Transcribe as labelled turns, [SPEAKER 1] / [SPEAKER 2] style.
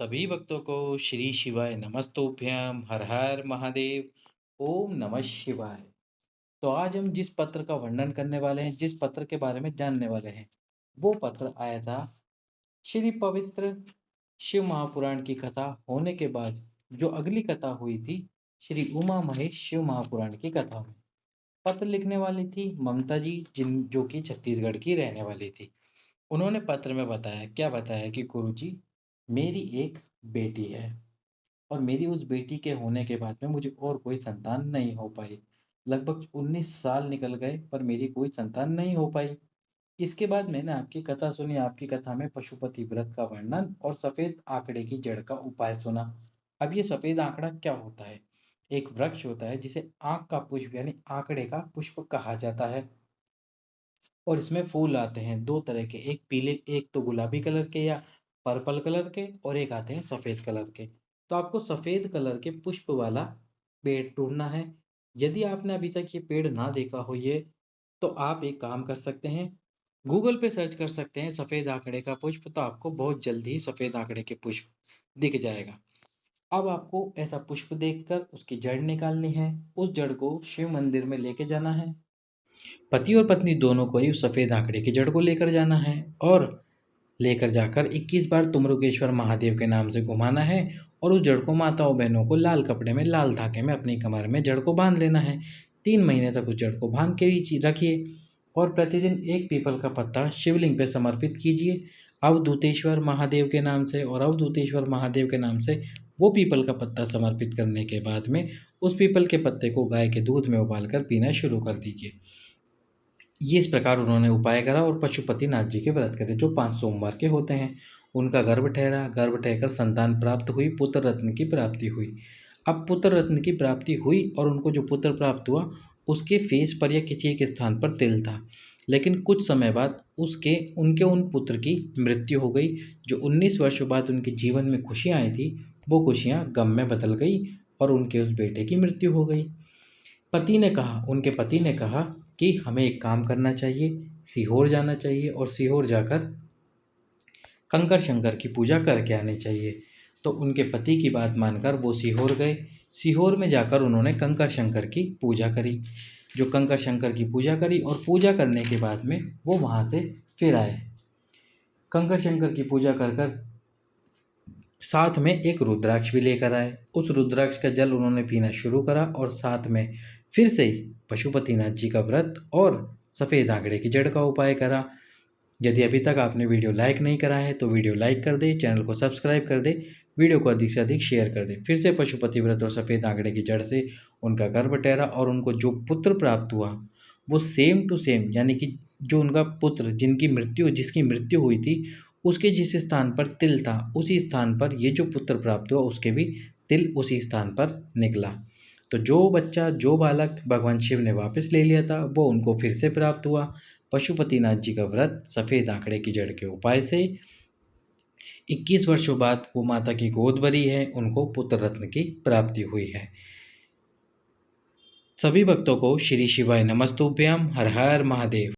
[SPEAKER 1] सभी भक्तों को श्री शिवाय नमस्तुभ्यं हर हर महादेव ओम नमः शिवाय। तो आज हम जिस पत्र का वर्णन करने वाले हैं, जिस पत्र के बारे में जानने वाले हैं, वो पत्र आया था श्री पवित्र शिव महापुराण की कथा होने के बाद जो अगली कथा हुई थी श्री उमा महेश शिव महापुराण की कथा में। पत्र लिखने वाली थी ममता जी, जिन जो कि छत्तीसगढ़ की रहने वाली थी। उन्होंने पत्र में बताया, क्या बताया कि गुरुजी, मेरी एक बेटी है और मेरी उस बेटी के होने के बाद में मुझे और कोई संतान नहीं हो पाई। लगभग 19 साल निकल गए पर मेरी कोई संतान नहीं हो पाई। इसके बाद मैंने आपकी कथा सुनी। आपकी कथा में पशुपति व्रत का वर्णन और सफेद आंकड़े की जड़ का उपाय सुना। अब ये सफेद आंकड़ा क्या होता है? एक वृक्ष होता है जिसे आंख का पुष्प यानी आंकड़े का पुष्प कहा जाता है और इसमें फूल आते हैं दो तरह के, एक पीले, एक तो गुलाबी कलर के या पर्पल कलर के, और एक आते हैं सफेद कलर के। तो आपको सफेद कलर के पुष्प वाला पेड़ ढूंढना है। यदि आपने अभी तक ये पेड़ ना देखा हो ये, तो आप एक काम कर सकते हैं, गूगल पे सर्च कर सकते हैं सफेद आंकड़े का पुष्प, तो आपको बहुत जल्दी ही सफेद आंकड़े के पुष्प दिख जाएगा। अब आपको ऐसा पुष्प देखकर उसकी जड़ निकालनी है। उस जड़ को शिव मंदिर में लेके जाना है। पति और पत्नी दोनों को ही उस सफ़ेद आंकड़े की जड़ को लेकर जाना है और लेकर जाकर 21 बार तुम्रुकेश्वर महादेव के नाम से घुमाना है और उस जड़ को माताओं बहनों को लाल कपड़े में, लाल धागे में अपनी कमर में जड़ को बांध लेना है। 3 महीने तक उस जड़ को बांध के रखिए और प्रतिदिन एक पीपल का पत्ता शिवलिंग पे समर्पित कीजिए अवधूतेश्वर महादेव के नाम से। और अवधूतेश्वर महादेव के नाम से वो पीपल का पत्ता समर्पित करने के बाद में उस पीपल के पत्ते को गाय के दूध में उबालकर पीना शुरू कर दीजिए। ये इस प्रकार उन्होंने उपाय करा और पशुपतिनाथ जी के व्रत करे जो 5 सोमवार के होते हैं। उनका गर्भ ठहरा, गर्भ ठहकर संतान प्राप्त हुई, पुत्र रत्न की प्राप्ति हुई। अब पुत्र रत्न की प्राप्ति हुई और उनको जो पुत्र प्राप्त हुआ उसके फेस पर या किसी एक स्थान पर तिल था। लेकिन कुछ समय बाद उसके उनके उन पुत्र की मृत्यु हो गई। जो 19 वर्षों बाद उनके जीवन में खुशियाँ आई थी, वो खुशियाँ गम में बदल गई और उनके उस बेटे की मृत्यु हो गई। उनके पति ने कहा कि हमें एक काम करना चाहिए, सीहोर जाना चाहिए और सीहोर जाकर कंकर शंकर की पूजा करके आनी चाहिए। तो उनके पति की बात मानकर वो सीहोर गए। सीहोर में जाकर उन्होंने कंकर शंकर की पूजा करी। जो कंकर शंकर की पूजा करी और पूजा करने के बाद में वो वहाँ से फिर आए। कंकर शंकर की पूजा कर कर साथ में एक रुद्राक्ष भी लेकर आए। उस रुद्राक्ष का जल उन्होंने पीना शुरू करा और साथ में फिर से ही पशुपतिनाथ जी का व्रत और सफ़ेद आंकड़े की जड़ का उपाय करा। यदि अभी तक आपने वीडियो लाइक नहीं करा है तो वीडियो लाइक कर दे, चैनल को सब्सक्राइब कर दे, वीडियो को अधिक से अधिक शेयर कर दे। फिर से पशुपति व्रत और सफ़ेद आंकड़े की जड़ से उनका गर्भ ठहरा और उनको जो पुत्र प्राप्त हुआ वो सेम टू सेम, यानी कि जो उनका पुत्र जिसकी मृत्यु हुई थी उसके जिस स्थान पर तिल था उसी स्थान पर ये जो पुत्र प्राप्त हुआ उसके भी तिल उसी स्थान पर निकला। तो जो बच्चा, जो बालक भगवान शिव ने वापस ले लिया था वो उनको फिर से प्राप्त हुआ। पशुपतिनाथ जी का व्रत सफ़ेद आंकड़े की जड़ के उपाय से 21 वर्षों बाद वो माता की गोद भरी है, उनको पुत्र रत्न की प्राप्ति हुई है। सभी भक्तों को श्री शिवाय नमस्तुभ्यम हर हर महादेव।